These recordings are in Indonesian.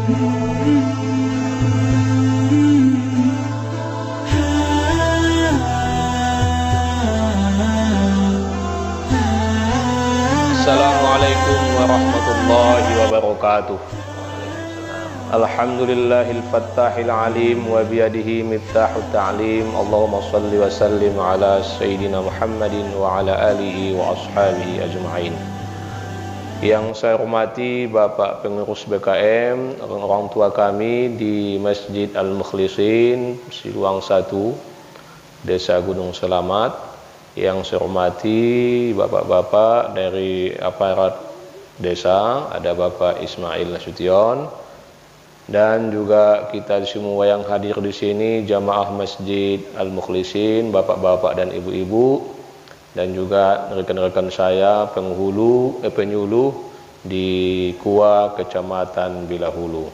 Assalamualaikum warahmatullahi wabarakatuh. Alhamdulillahil fattahil alim wa biyadihi miftahut ta'lim. Allahumma salli wa sallim ala sayyidina Muhammadin wa ala alihi wa ashabihi ajma'in. Yang saya hormati Bapak pengurus BKM, orang tua kami di Masjid Al-Mukhlisin Siluang 1, Desa Gunung Selamat. Yang saya hormati bapak-bapak dari aparat desa, ada Bapak Ismail Nasution, dan juga kita semua yang hadir di sini, jamaah Masjid Al-Mukhlisin, bapak-bapak dan ibu-ibu, dan juga rekan-rekan saya penyuluh di KUA Kecamatan Bilahulu.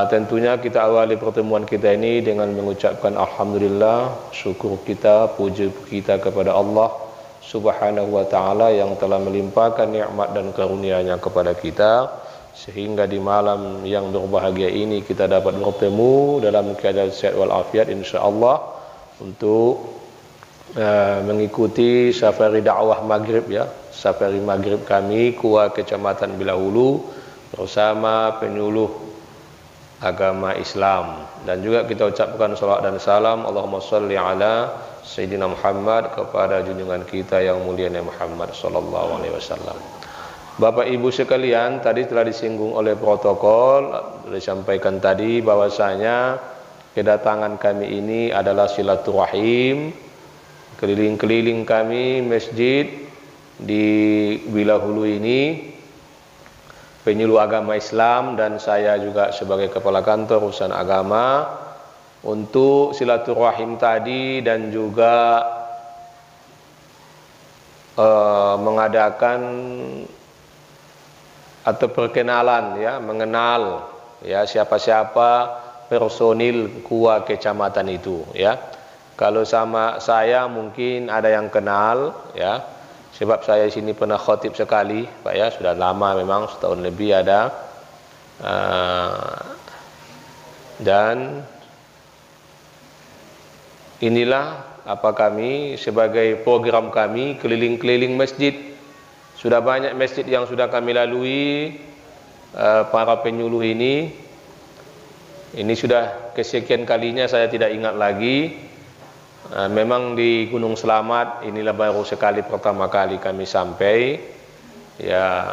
Tentunya kita awali pertemuan kita ini dengan mengucapkan alhamdulillah, syukur kita, puji kita kepada Allah Subhanahu wa taala yang telah melimpahkan nikmat dan karunia-Nya kepada kita, sehingga di malam yang berbahagia ini kita dapat bertemu dalam keadaan sehat walafiat insyaallah untuk mengikuti safari dakwah maghrib, ya, safari maghrib kami KUA Kecamatan Bilahulu bersama penyuluh agama Islam. Dan juga kita ucapkan salawat dan salam Allahumma sholli ala Sayyidina Muhammad, kepada junjungan kita yang mulia Nabi Muhammad sallallahu alaihi wasallam. Bapak Ibu sekalian, tadi telah disinggung oleh protokol, disampaikan tadi bahwasanya kedatangan kami ini adalah silaturahim. Keliling-keliling kami masjid di Bilahulu ini, penyuluh agama Islam dan saya juga sebagai kepala kantor urusan agama, untuk silaturahim tadi dan juga mengadakan atau perkenalan, ya, mengenal, ya, siapa-siapa personil KUA kecamatan itu, ya. Kalau sama saya mungkin ada yang kenal, ya, sebab saya di sini pernah khotib sekali, Pak, ya, sudah lama memang, setahun lebih ada. Dan inilah apa kami sebagai program kami keliling-keliling masjid. Sudah banyak masjid yang sudah kami lalui, para penyuluh ini. Ini sudah kesekian kalinya, saya tidak ingat lagi. Memang di Gunung Selamat inilah baru sekali pertama kali kami sampai, ya,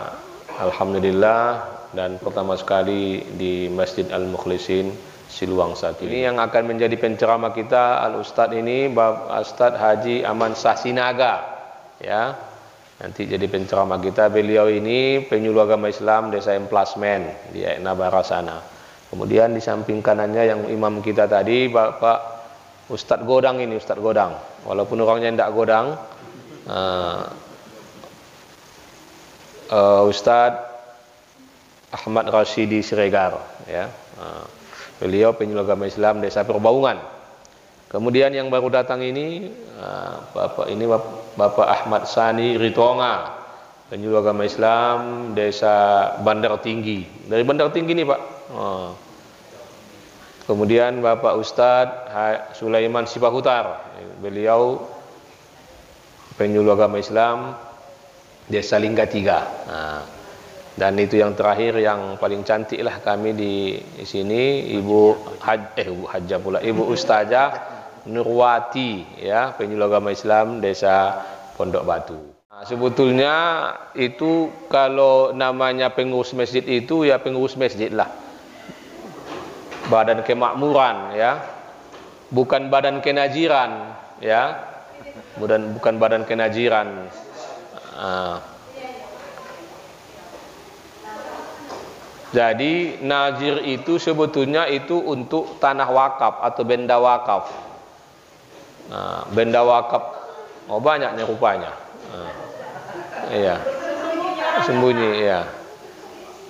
alhamdulillah, dan pertama sekali di Masjid Al-Mukhlisin Siluang 1. Ini yang akan menjadi penceramah kita, Al-Ustadz ini, Ustadz Haji Aman Sasinaga, ya, nanti jadi penceramah kita. Beliau ini penyuluh agama Islam Desa Emplasmen di Nabara sana. Kemudian di samping kanannya yang imam kita tadi, Bapak Ustadz Godang ini, Ustadz Godang, walaupun orangnya tidak Godang, Ustadz Ahmad Rashidi Siregar, ya, beliau penyuluh agama Islam Desa Perbaungan. Kemudian yang baru datang ini, Bapak Ahmad Sani Ritonga, penyuluh agama Islam Desa Bandar Tinggi, dari Bandar Tinggi nih, Pak. Kemudian Bapak Ustadz Sulaiman Sipahutar, beliau penyuluh agama Islam Desa Lingga 3. Dan itu yang terakhir, yang paling cantik lah kami di sini, Ibu Ustazah Nurwati, ya, penyuluh agama Islam Desa Pondok Batu. Sebetulnya itu kalau namanya pengurus masjid itu, ya, pengurus masjid lah, badan kemakmuran, ya, bukan badan kenajiran, ya, bukan badan kenajiran. Jadi najir itu sebetulnya itu untuk tanah wakaf atau benda wakaf. Benda wakaf, banyaknya rupanya. Iya, sembunyi, ya.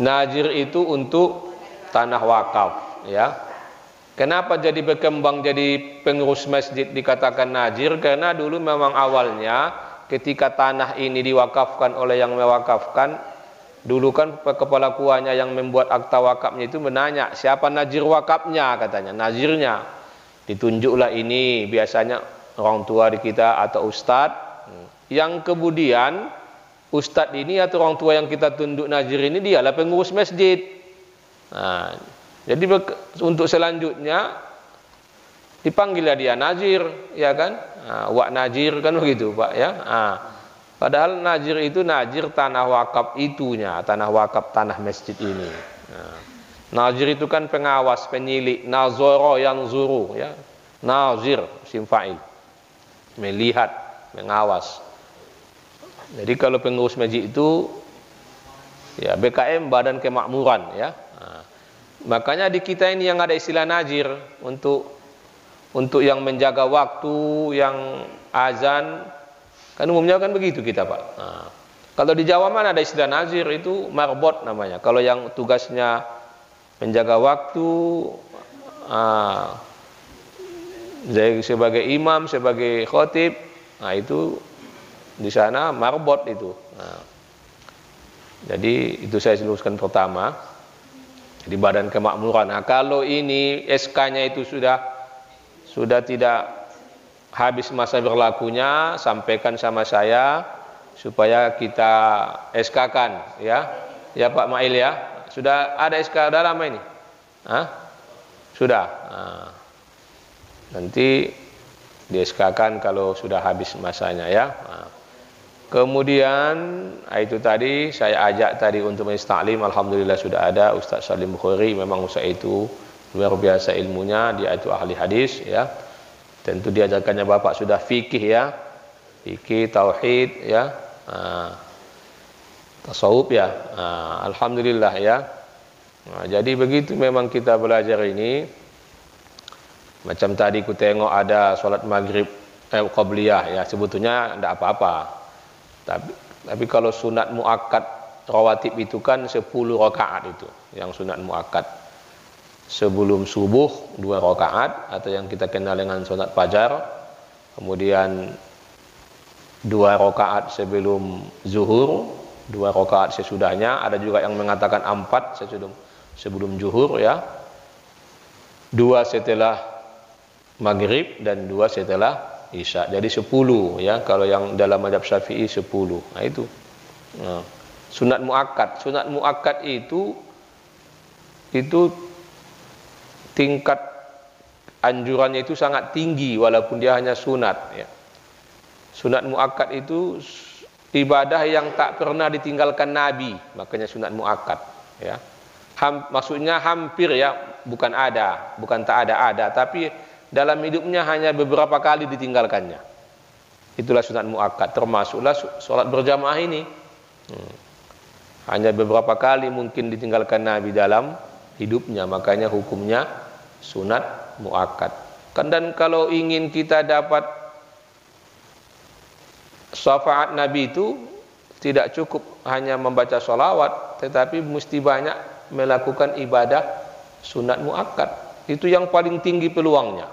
Najir itu untuk tanah wakaf, ya. Kenapa jadi berkembang jadi pengurus masjid dikatakan najir? Karena dulu memang awalnya ketika tanah ini diwakafkan oleh yang mewakafkan, Dulu kan kepala kuahnya yang membuat akta wakafnya itu menanya, siapa nazir wakafnya, katanya, nazirnya. Ditunjuklah ini, biasanya orang tua di kita atau ustadz. Yang kemudian ustadz ini atau orang tua yang kita tunduk nazir ini dialah pengurus masjid. Nah, jadi untuk selanjutnya dipanggillah dia nazir, ya kan? Nah, wak nazir kan begitu, Pak, ya. Nah, padahal nazir itu nazir tanah wakaf itunya, tanah wakaf tanah masjid ini. Nah, nazir itu kan pengawas, penilik, nazoro yang zuru, ya. Nazir, isim fa'il. Melihat, mengawas. Jadi kalau pengurus masjid itu ya BKM, Badan Kemakmuran, ya. Nah, makanya di kita ini yang ada istilah nazir untuk yang menjaga waktu, yang azan, kan umumnya kan begitu kita, Pak. Nah, kalau di Jawa mana ada istilah nazir, itu marbot namanya. Kalau yang tugasnya menjaga waktu, sebagai imam, sebagai khotib, nah itu di sana marbot itu. Nah, jadi itu saya luruskan pertama. Jadi Badan Kemakmuran. Nah, kalau ini SK-nya itu sudah tidak habis masa berlakunya, sampaikan sama saya supaya kita SK-kan, ya. Ya Pak Mail, ya. Sudah ada SK, udah lama ini? Hah? Sudah. Nah, nanti di SK-kan kalau sudah habis masanya, ya. Nah, kemudian itu tadi saya ajak tadi untuk majelis taklim, alhamdulillah sudah ada Ustaz Salim Bukhari. Memang Ustaz itu luar biasa ilmunya, dia itu ahli hadis, ya. Tentu diajarkannya Bapak sudah fikih, ya. Fikih, tauhid, ya. Tasawuf, ya. Alhamdulillah, ya. Nah, jadi begitu memang kita belajar ini. Macam tadi ku tengok ada sholat maghrib qabliyah, ya, sebetulnya tidak apa-apa. Tapi kalau sunat muakkad rawatib itu kan 10 rakaat itu, yang sunat muakkad. Sebelum subuh 2 rakaat atau yang kita kenal dengan sunat fajar. Kemudian 2 rakaat sebelum zuhur, 2 rakaat sesudahnya. Ada juga yang mengatakan 4 sebelum zuhur, ya. 2 setelah maghrib dan 2 setelah Isya. Jadi 10, ya. Kalau yang dalam mazhab Syafi'i 10. Nah itu. Nah, sunat muakkad. Sunat muakkad itu tingkat anjurannya itu sangat tinggi walaupun dia hanya sunat, ya. Sunat muakkad itu ibadah yang tak pernah ditinggalkan Nabi, makanya sunat muakkad, ya. Maksudnya hampir, ya, bukan tak ada, tapi dalam hidupnya hanya beberapa kali ditinggalkannya. Itulah sunat muakkad, termasuklah sholat berjamaah ini. Hanya beberapa kali mungkin ditinggalkan Nabi dalam hidupnya, makanya hukumnya sunat muakkad. Dan kalau ingin kita dapat syafaat Nabi itu tidak cukup hanya membaca sholawat, tetapi mesti banyak melakukan ibadah sunat muakkad. Itu yang paling tinggi peluangnya.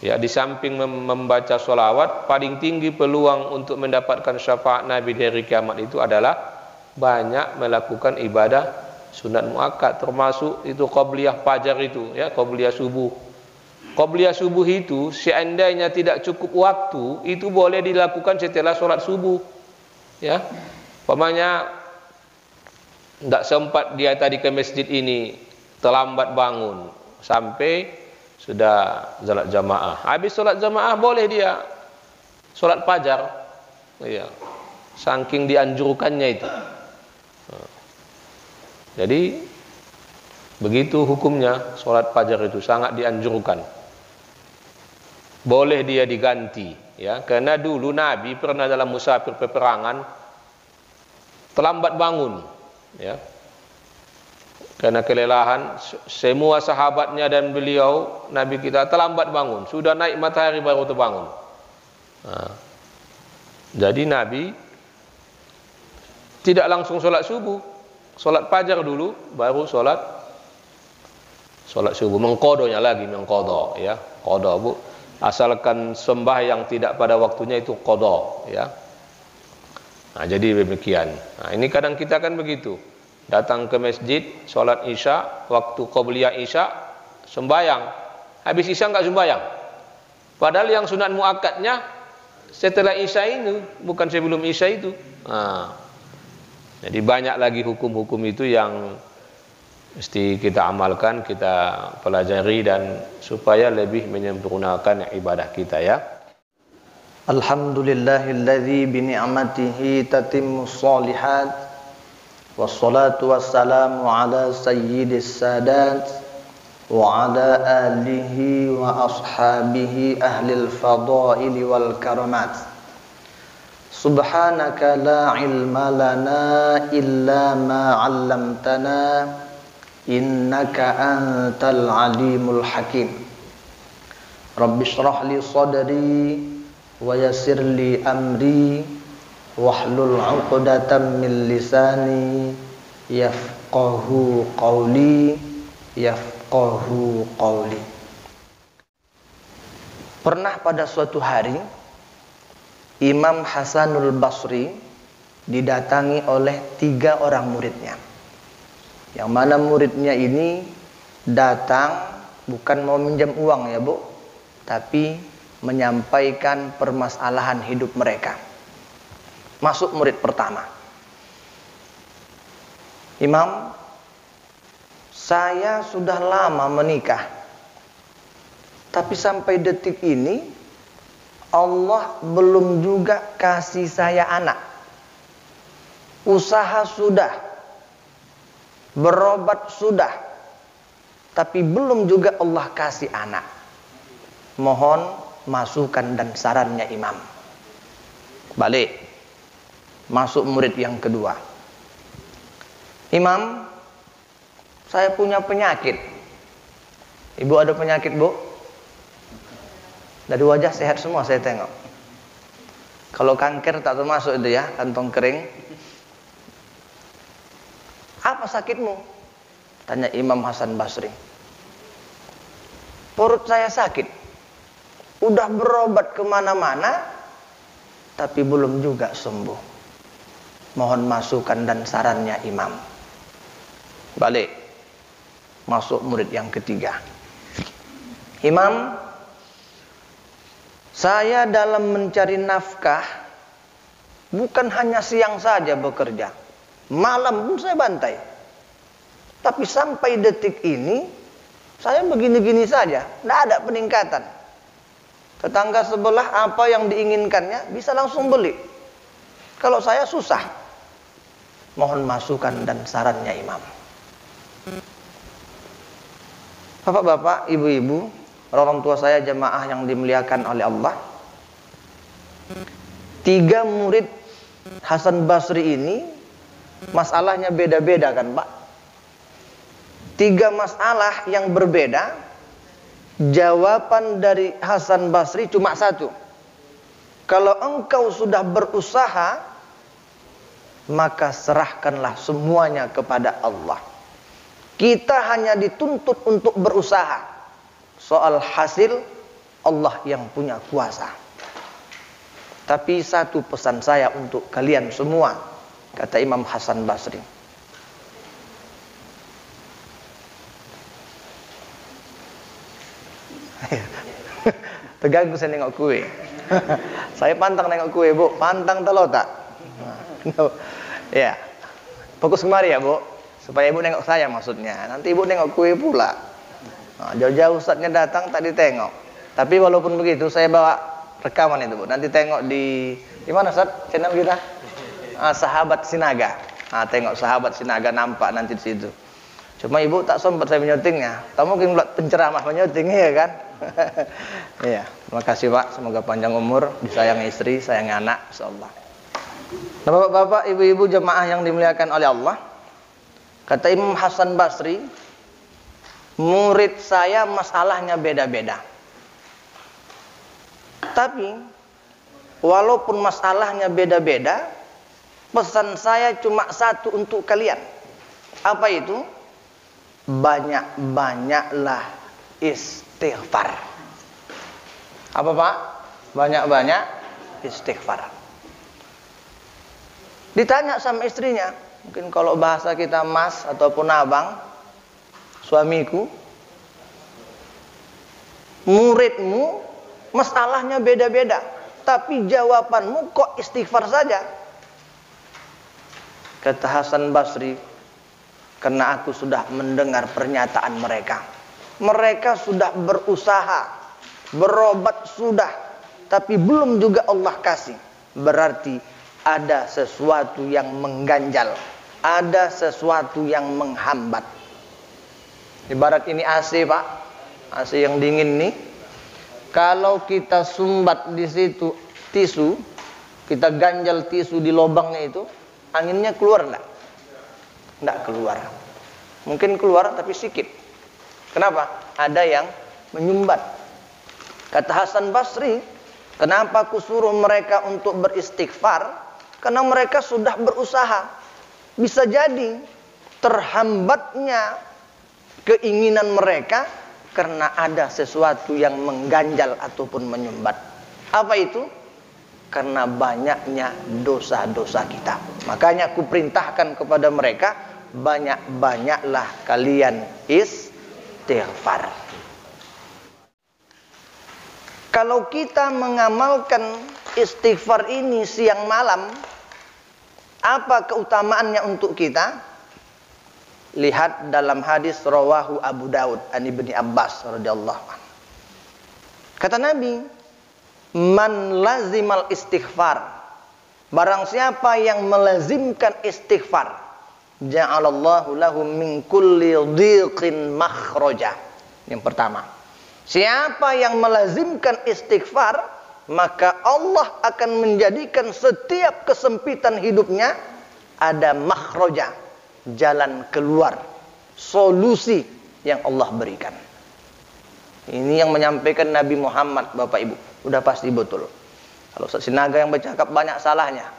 Ya, di samping membaca sholawat, paling tinggi peluang untuk mendapatkan syafaat Nabi di hari kiamat itu adalah banyak melakukan ibadah sunat muakkad, termasuk itu qabliyah fajar itu, ya, qabliyah subuh. Qabliyah subuh itu seandainya tidak cukup waktu, itu boleh dilakukan setelah sholat subuh, ya. Umpamanya tidak sempat dia tadi ke masjid ini, terlambat bangun sampai sudah salat jamaah. Habis salat jamaah boleh dia salat fajar. Iya. Saking dianjurkannya itu. Jadi begitu hukumnya, salat fajar itu sangat dianjurkan. Boleh dia diganti, ya. Karena dulu Nabi pernah dalam musafir peperangan terlambat bangun, ya. Karena kelelahan, semua sahabatnya dan beliau, Nabi kita terlambat bangun. Sudah naik matahari baru terbangun. Nah, jadi Nabi tidak langsung sholat subuh. Sholat fajar dulu, baru sholat subuh. Mengkodonya lagi, mengkodo, ya. Kodo, bu. Asalkan sembahyang tidak pada waktunya itu kodo, ya. Nah, jadi demikian. Nah, ini kadang kita kan begitu. Datang ke masjid, sholat isya, waktu qabliyah isya, sembayang. Habis isya enggak sembayang. Padahal yang sunat muakkadnya setelah isya itu, bukan sebelum isya itu. Nah, jadi banyak lagi hukum-hukum itu yang mesti kita amalkan, kita pelajari dan supaya lebih menyempurnakan ibadah kita ya. Alhamdulillahilladzi bi ni'matihi tatimmus shalihat wassalatu wassalamu ala sayyidis sadat wa ala alihi wa ashabihi ahlil fadaili wal karamat. Subhanaka la ilma lana illa ma 'allamtana innaka antal alimul hakim. Rabbi shrah li sadri wa yassir li amri wahlul 'uqdatam min lisani yafqahu qawli. Pernah pada suatu hari Imam Hasanul Basri didatangi oleh 3 orang muridnya. Yang mana muridnya ini datang bukan mau minjam uang ya Bu, tapi menyampaikan permasalahan hidup mereka. Masuk murid pertama. Imam, saya sudah lama menikah, tapi sampai detik ini Allah belum juga kasih saya anak. Usaha sudah, berobat sudah, tapi belum juga Allah kasih anak. Mohon masukan dan sarannya Imam. Balik, masuk murid yang kedua. Imam, saya punya penyakit. Ibu ada penyakit Bu? Dari wajah sehat semua saya tengok. Kalau kanker tak termasuk itu ya, kantong kering. Apa sakitmu? Tanya Imam Hasan Basri. Perut saya sakit. Udah berobat kemana-mana, tapi belum juga sembuh. Mohon masukan dan sarannya Imam. Balik, masuk murid yang ketiga. Imam, saya dalam mencari nafkah bukan hanya siang saja bekerja, malam pun saya bantai. Tapi sampai detik ini saya begini-gini saja, tidak ada peningkatan. Tetangga sebelah apa yang diinginkannya bisa langsung beli. Kalau saya susah. Mohon masukan dan sarannya Imam. Bapak-bapak, ibu-ibu, orang tua saya jemaah yang dimuliakan oleh Allah. 3 murid Hasan Basri ini masalahnya beda-beda kan Pak? 3 masalah yang berbeda. Jawaban dari Hasan Basri cuma 1. Kalau engkau sudah berusaha, maka serahkanlah semuanya kepada Allah. Kita hanya dituntut untuk berusaha. Soal hasil, Allah yang punya kuasa. Tapi satu pesan saya untuk kalian semua, kata Imam Hasan Basri. Terganggu saya nengok kue. Saya pantang nengok kue Bu, pantang telur tak? No. Ya, fokus kemari ya Bu, supaya Ibu nengok saya maksudnya. Nanti Ibu nengok kue pula. Nah, jauh-jauh Ustadznya datang tak ditengok. Tapi walaupun begitu saya bawa rekaman itu Bu. Nanti tengok di mana Ustadz channel kita? Sahabat Sinaga. Nah, tengok Sahabat Sinaga nampak nanti di situ. Cuma Ibu tak sempat saya menyutingnya. Tak mungkin pula penceramah menyuting ya kan? Iya, terima kasih Pak. Semoga panjang umur, disayangi istri, sayangi anak, insyaallah. Nah, bapak-bapak, ibu-ibu jemaah yang dimuliakan oleh Allah, kata Imam Hasan Basri, murid saya masalahnya beda-beda. Tapi walaupun masalahnya beda-beda, pesan saya cuma 1 untuk kalian. Apa itu? Banyak-banyaklah istighfar. Apa Pak? Banyak-banyak istighfar. Ditanya sama istrinya, mungkin kalau bahasa kita mas ataupun abang, suamiku, muridmu masalahnya beda-beda, tapi jawabanmu kok istighfar saja. Kata Hasan Basri, karena aku sudah mendengar pernyataan mereka. Mereka sudah berusaha, berobat sudah, tapi belum juga Allah kasih. Berarti ada sesuatu yang mengganjal, ada sesuatu yang menghambat. Ibarat ini AC, Pak, AC yang dingin nih. Kalau kita sumbat di situ tisu, kita ganjal tisu di lubangnya itu, anginnya keluar enggak? Enggak keluar. Mungkin keluar tapi sedikit. Kenapa? Ada yang menyumbat. Kata Hasan Basri, kenapa aku suruh mereka untuk beristighfar? Karena mereka sudah berusaha. Bisa jadi terhambatnya keinginan mereka karena ada sesuatu yang mengganjal ataupun menyumbat. Apa itu? Karena banyaknya dosa-dosa kita. Makanya aku perintahkan kepada mereka, banyak-banyaklah kalian istighfar. Kalau kita mengamalkan istighfar ini siang malam, apa keutamaannya untuk kita? Lihat dalam hadis rawahu Abu Daud an Ibni Abbas radhiyallahu anhu. Kata Nabi, man lazimal istighfar, barang siapa yang melazimkan istighfar, ja'alallahu lahu min kulli dhiqin makhraja. Yang pertama, siapa yang melazimkan istighfar, maka Allah akan menjadikan setiap kesempitan hidupnya ada makhraja, jalan keluar, solusi yang Allah berikan. Ini yang menyampaikan Nabi Muhammad, Bapak Ibu, udah pasti betul. Kalau Sinaga yang bercakap banyak salahnya,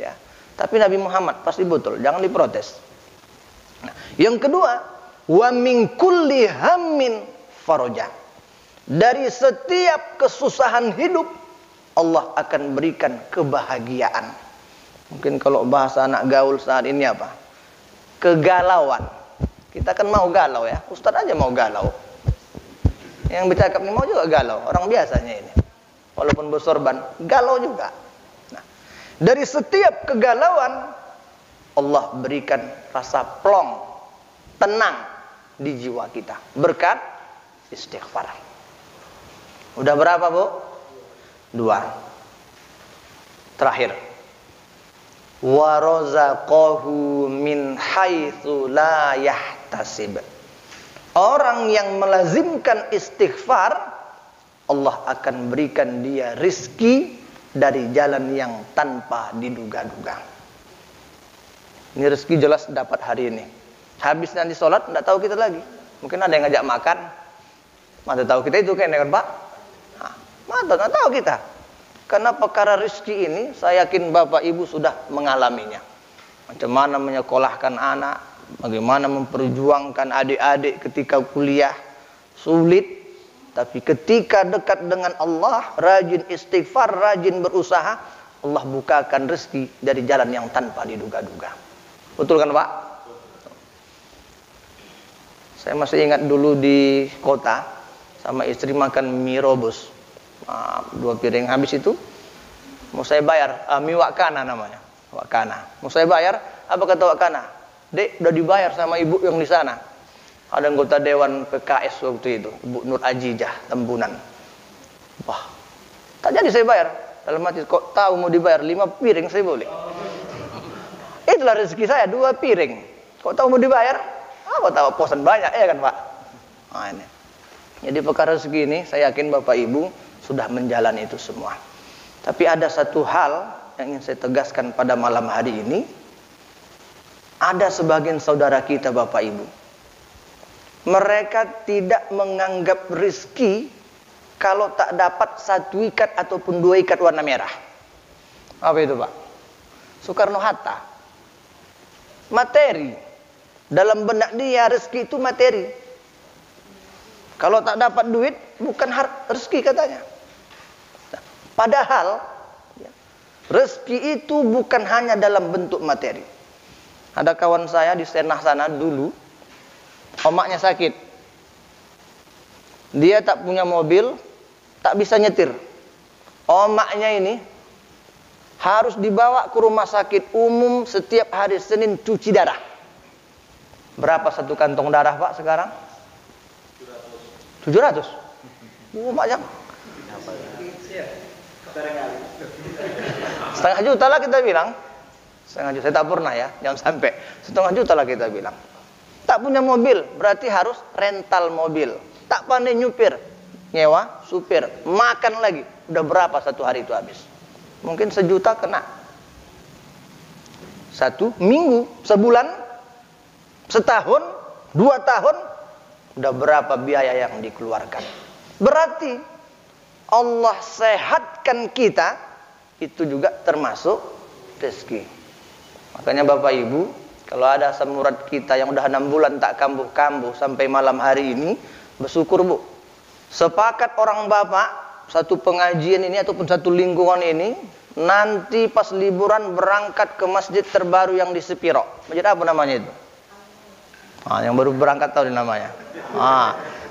ya. Tapi Nabi Muhammad pasti betul, jangan diprotes. Nah, yang kedua, wa min kulli hammin faraja. Dari setiap kesusahan hidup, Allah akan berikan kebahagiaan. Mungkin kalau bahasa anak gaul saat ini apa? Kegalauan. Kita kan mau galau ya, Ustadz aja mau galau. Yang bercakap ini mau juga galau, orang biasanya ini. Walaupun bersorban, galau juga. Nah, dari setiap kegalauan, Allah berikan rasa plong, tenang di jiwa kita. Berkat istighfar. Udah berapa, Bu? 2. Terakhir. Wa razaqahu min haitsu la yahtasib. Orang yang melazimkan istighfar, Allah akan berikan dia rizki dari jalan yang tanpa diduga-duga. Ini rezeki jelas dapat hari ini. Habis nanti sholat, tidak tahu kita lagi. Mungkin ada yang ngajak makan. Mana tahu kita itu kayaknya kan, Pak? Mana tidak tahu kita. Karena perkara rezeki ini, saya yakin Bapak Ibu sudah mengalaminya. Macam mana menyekolahkan anak, bagaimana memperjuangkan adik-adik ketika kuliah, sulit. Tapi ketika dekat dengan Allah, rajin istighfar, rajin berusaha, Allah bukakan rezeki dari jalan yang tanpa diduga-duga. Betul kan, Pak? Saya masih ingat dulu di kota, sama istri makan mie rebus, 2 piring. Habis itu mau saya bayar, mie wakana namanya, wakana. Mau saya bayar, apa kata wakana? Dek, udah dibayar sama ibu yang di sana. Ada anggota dewan PKS waktu itu, Ibu Nur Ajijah Tembunan. Wah, tak jadi saya bayar. Dalam hati, kok tahu mau dibayar 5 piring saya boleh. Itulah rezeki saya, 2 piring. Kok tahu mau dibayar? Apa tahu posan banyak, ya kan, Pak? Nah, ini. Jadi perkara rezeki ini, saya yakin Bapak Ibu sudah menjalani itu semua. Tapi ada satu hal yang ingin saya tegaskan pada malam hari ini. Ada sebagian saudara kita, Bapak Ibu, mereka tidak menganggap rezeki kalau tak dapat 1 ikat ataupun 2 ikat warna merah. Apa itu, Pak? Soekarno-Hatta. Materi. Dalam benak dia rezeki itu materi. Kalau tak dapat duit, bukan rezeki katanya. Nah, padahal ya, Rezeki itu bukan hanya dalam bentuk materi. Ada kawan saya di Senah sana dulu, omaknya sakit. Dia tak punya mobil, tak bisa nyetir. Omaknya ini harus dibawa ke rumah sakit umum setiap hari Senin cuci darah. Berapa satu kantong darah Pak sekarang? 700. Banyak. Setengah juta lah kita bilang. Setengah juta, saya tak pernah ya, jangan sampai. Setengah juta lah kita bilang. Tak punya mobil, berarti harus rental mobil. Tak pandai nyupir, nyewa supir. Makan lagi, udah berapa satu hari itu habis? Mungkin 1 juta kena. 1 minggu, sebulan, setahun, 2 tahun, udah berapa biaya yang dikeluarkan. Berarti Allah sehatkan kita, itu juga termasuk rezeki. Makanya Bapak Ibu, kalau ada asam urat kita yang udah 6 bulan tak kambuh-kambuh sampai malam hari ini, bersyukur Bu. Sepakat orang Bapak, satu pengajian ini ataupun satu lingkungan ini, nanti pas liburan berangkat ke masjid terbaru yang di Sepiro. Masjid apa namanya itu? Yang baru berangkat tahu namanya.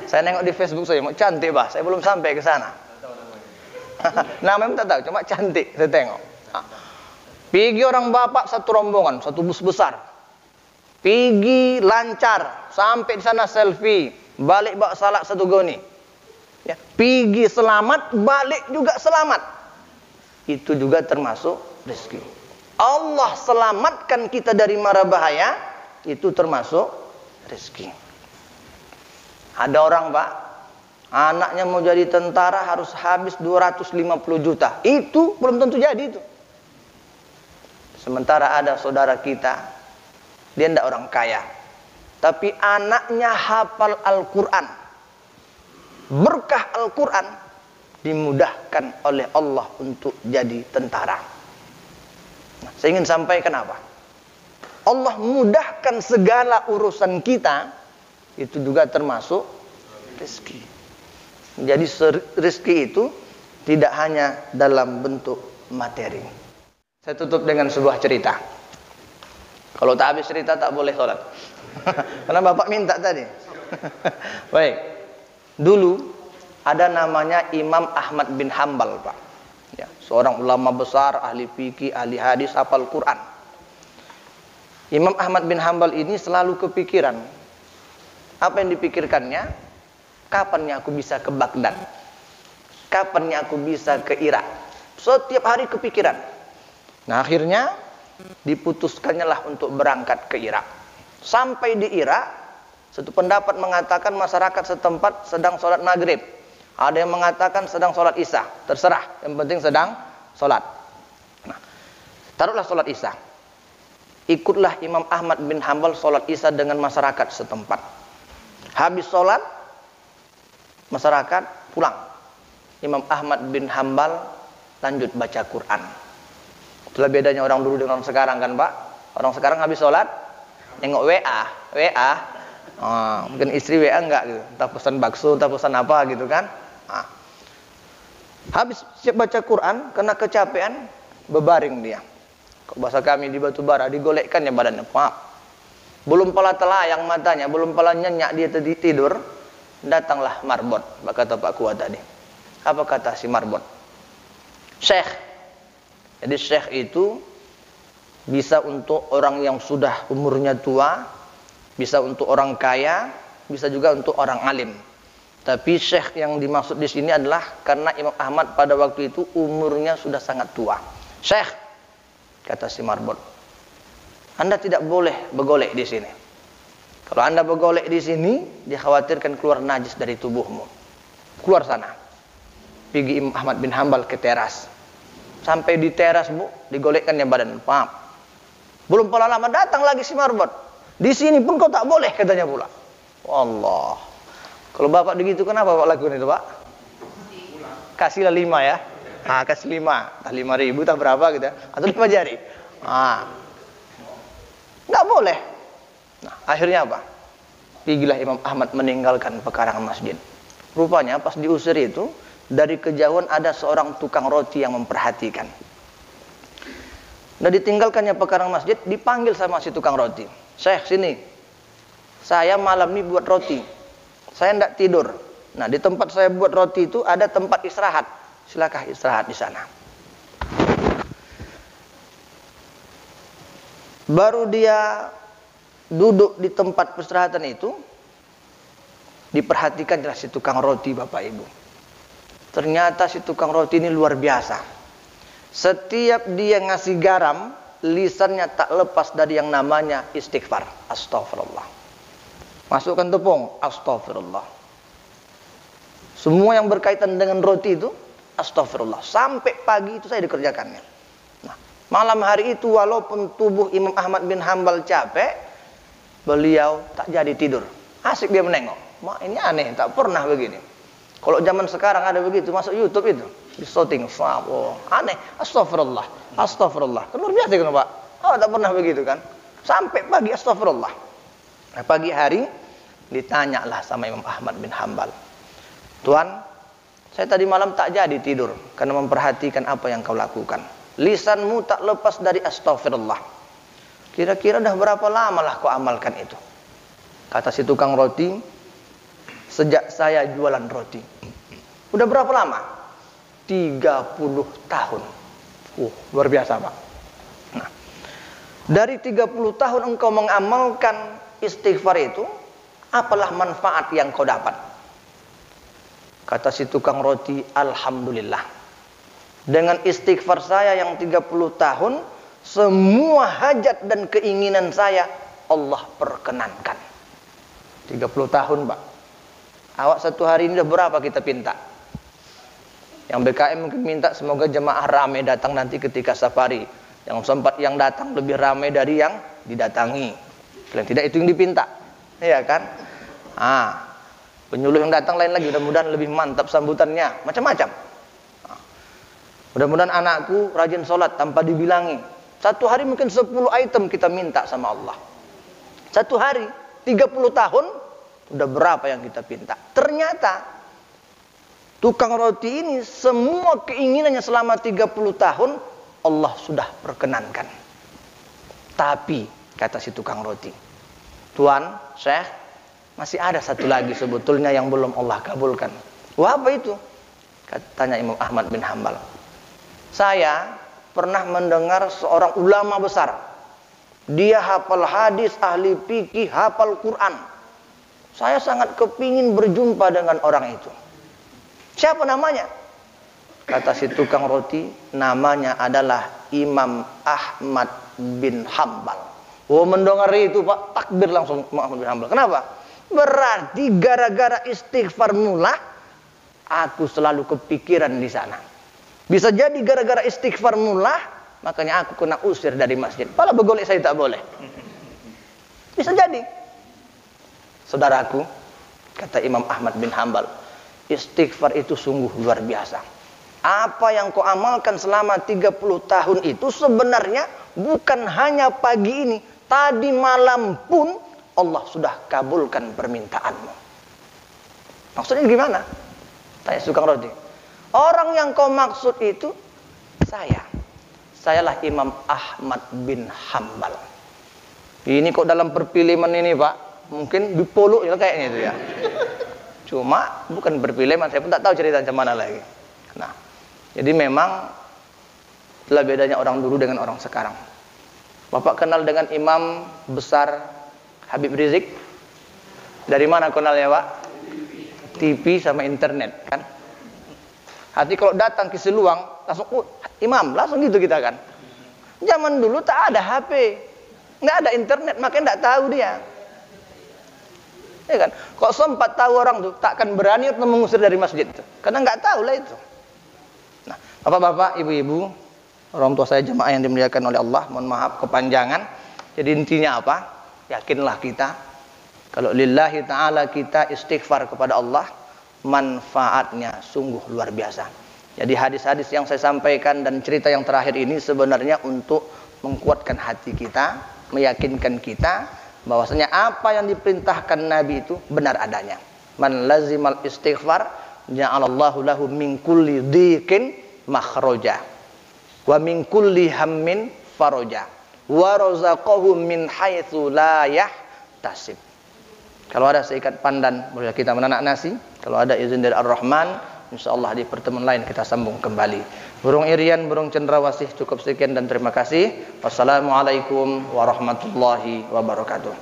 Saya nengok di Facebook saya, cantik Bah, saya belum sampai ke sana. Namanya tak tahu, cuma cantik saya tengok. Pergi orang Bapak satu rombongan, satu bus besar. Pergi lancar, sampai di sana selfie, balik bawa salak satu goni. Ya, pergi selamat, balik juga selamat. Itu juga termasuk rezeki. Allah selamatkan kita dari mara bahaya, itu termasuk rezeki. Ada orang Pak, anaknya mau jadi tentara harus habis 250 juta. Itu belum tentu jadi itu. Sementara ada saudara kita, dia tidak orang kaya, tapi anaknya hafal Al-Quran. Berkah Al-Quran dimudahkan oleh Allah untuk jadi tentara. Saya ingin sampaikan apa? Allah mudahkan segala urusan kita, itu juga termasuk rezeki. Jadi rezeki itu tidak hanya dalam bentuk materi. Saya tutup dengan sebuah cerita. Kalau tak habis cerita tak boleh sholat. Karena Bapak minta tadi. Baik. Dulu ada namanya Imam Ahmad bin Hambal Pak. Ya, seorang ulama besar, ahli fikih, ahli hadis, hafal Quran. Imam Ahmad bin Hambal ini selalu kepikiran. Apa yang dipikirkannya? Kapannya aku bisa ke Baghdad? Kapannya aku bisa ke Irak? Setiap hari kepikiran. Nah akhirnya diputuskannya lah untuk berangkat ke Irak. Sampai di Irak, satu pendapat mengatakan masyarakat setempat sedang sholat maghrib. Ada yang mengatakan sedang sholat isya. Terserah, yang penting sedang sholat. Nah, taruhlah sholat isya. Ikutlah Imam Ahmad bin Hambal sholat isya dengan masyarakat setempat. Habis sholat, masyarakat pulang. Imam Ahmad bin Hambal lanjut baca Quran. Itulah bedanya orang dulu dengan orang sekarang kan Pak. Orang sekarang habis sholat nengok WA. Mungkin istri WA enggak gitu. Entah pesan bakso, entah pesan apa gitu kan. Habis siap baca Quran, kena kecapean, berbaring dia. Kalau bahasa kami di Batubara, digolekkannya badannya. Belum pala telayang matanya, belum pala nyenyak dia tidur, datanglah marbot. Kata Pak Kuat tadi. Apa kata si marbot? Syekh. Jadi syekh itu bisa untuk orang yang sudah umurnya tua, bisa untuk orang kaya, bisa juga untuk orang alim. Tapi syekh yang dimaksud di sini adalah karena Imam Ahmad pada waktu itu umurnya sudah sangat tua. Syekh, kata si marbot, Anda tidak boleh bergolek di sini. Kalau Anda bergolek di sini, dikhawatirkan keluar najis dari tubuhmu. Keluar sana. Pergi Imam Ahmad bin Hambal ke teras. Sampai di teras Bu, digolekkannya badan. Paham? Belum pula lama datang lagi si marbot. Di sini pun kau tak boleh katanya pula. Allah. Kalau Bapak begitu kenapa Bapak lakukan itu Pak? Kasihlah 5 ya. Kasih 5. 5.000 tak berapa gitu ya. Atau 5 jari. Nggak boleh. Nah, akhirnya apa? Pergilah Imam Ahmad meninggalkan pekarangan masjid. Rupanya pas diusir itu, dari kejauhan ada seorang tukang roti yang memperhatikan. Udah ditinggalkannya pekarang masjid, dipanggil sama si tukang roti. Syekh, sini. Saya malam ini buat roti. Saya tidak tidur. Nah, di tempat saya buat roti itu ada tempat istirahat. Silakan istirahat di sana. Baru dia duduk di tempat peristirahatan itu, diperhatikan jelas si tukang roti, Bapak Ibu. Ternyata si tukang roti ini luar biasa. Setiap dia ngasih garam, lisannya tak lepas dari yang namanya istighfar. Astagfirullah. Masukkan tepung, astagfirullah. Semua yang berkaitan dengan roti itu, astagfirullah. Sampai pagi itu saya dikerjakannya. Nah, malam hari itu walaupun tubuh Imam Ahmad bin Hambal capek, beliau tak jadi tidur. Asik dia menengok. Mak, ini aneh, tak pernah begini. Kalau zaman sekarang ada begitu, masuk YouTube itu. Di shooting, oh, aneh, astagfirullah, astagfirullah. Kan luar biasa kan Pak? Oh, tak pernah begitu kan? Sampai pagi astagfirullah. Nah, pagi hari ditanyalah sama Imam Ahmad bin Hambal. Tuan, saya tadi malam tak jadi tidur karena memperhatikan apa yang kau lakukan. Lisanmu tak lepas dari astagfirullah. Kira-kira dah berapa lama lah kau amalkan itu? Kata si tukang roti, sejak saya jualan roti. Udah berapa lama? 30 tahun. Luar biasa Pak. Nah, dari 30 tahun engkau mengamalkan istighfar itu, apalah manfaat yang kau dapat? Kata si tukang roti, alhamdulillah. Dengan istighfar saya yang 30 tahun, semua hajat dan keinginan saya Allah perkenankan. 30 tahun Pak. Awak satu hari ini udah berapa kita pinta? Yang BKM mungkin minta semoga jemaah ramai datang nanti ketika safari. Yang sempat yang datang lebih ramai dari yang didatangi. Paling tidak itu yang dipinta. Iya kan? Penyuluh yang datang lain lagi, mudah-mudahan lebih mantap sambutannya. Macam-macam. Mudah-mudahan anakku rajin sholat tanpa dibilangi. Satu hari mungkin 10 item kita minta sama Allah. Satu hari 30 tahun udah berapa yang kita pinta. Ternyata tukang roti ini semua keinginannya selama 30 tahun Allah sudah perkenankan. Tapi kata si tukang roti, Tuan, Syekh, masih ada satu lagi sebetulnya yang belum Allah kabulkan. Wah, apa itu? Katanya Imam Ahmad bin Hambal. Saya pernah mendengar seorang ulama besar. Dia hafal hadis, ahli fikih, hafal Quran. Saya sangat kepingin berjumpa dengan orang itu. Siapa namanya? Kata si tukang roti, namanya adalah Imam Ahmad bin Hambal. Oh, mendengar itu Pak, takbir langsung Ahmad bin Hambal. Kenapa? Berarti gara-gara istighfar mula, aku selalu kepikiran di sana. Bisa jadi gara-gara istighfar mula, makanya aku kena usir dari masjid. Pala begolek saya tak boleh. Bisa jadi. Saudaraku, kata Imam Ahmad bin Hambal, istighfar itu sungguh luar biasa. Apa yang kau amalkan selama 30 tahun itu sebenarnya bukan hanya pagi ini, tadi malam pun Allah sudah kabulkan permintaanmu. Maksudnya gimana? Tanya tukang roti. Orang yang kau maksud itu saya. Sayalah Imam Ahmad bin Hambal. Ini kok dalam perfilman ini Pak, mungkin dipoluk ya kayaknya itu ya. Cuma bukan perfilman, saya pun tak tahu cerita macam mana lagi. Nah, jadi memang itulah bedanya orang dulu dengan orang sekarang. Bapak kenal dengan imam besar Habib Rizik? Dari mana kenalnya Pak? TV sama internet kan. Hati kalau datang ke Siluang langsung imam, langsung gitu kita kan. Zaman dulu tak ada HP, nggak ada internet, makanya nggak tahu dia. Ya kan? Kok sempat tahu orang tuh takkan berani untuk mengusir dari masjid tuh. Karena nggak tahu lah itu. Nah, bapak-bapak, ibu-ibu, orang tua saya jemaah yang dimuliakan oleh Allah, mohon maaf kepanjangan. Jadi intinya apa? Yakinlah kita kalau lillahi ta'ala kita istighfar kepada Allah, manfaatnya sungguh luar biasa. Jadi hadis-hadis yang saya sampaikan dan cerita yang terakhir ini sebenarnya untuk menguatkan hati kita, meyakinkan kita bahwasanya apa yang diperintahkan Nabi itu benar adanya. Man lazimal istighfar ja'alallahu lahu min kulli dhiqin makhraja wa min kulli hammin faraja wa razaqahu min haitsu la yahtasib. Kalau ada seikat pandan, boleh kita menanak nasi. Kalau ada izin dari Ar-Rahman, insyaallah di pertemuan lain kita sambung kembali. Burung Irian, burung cendrawasih, cukup sekian dan terima kasih. Wassalamualaikum warahmatullahi wabarakatuh.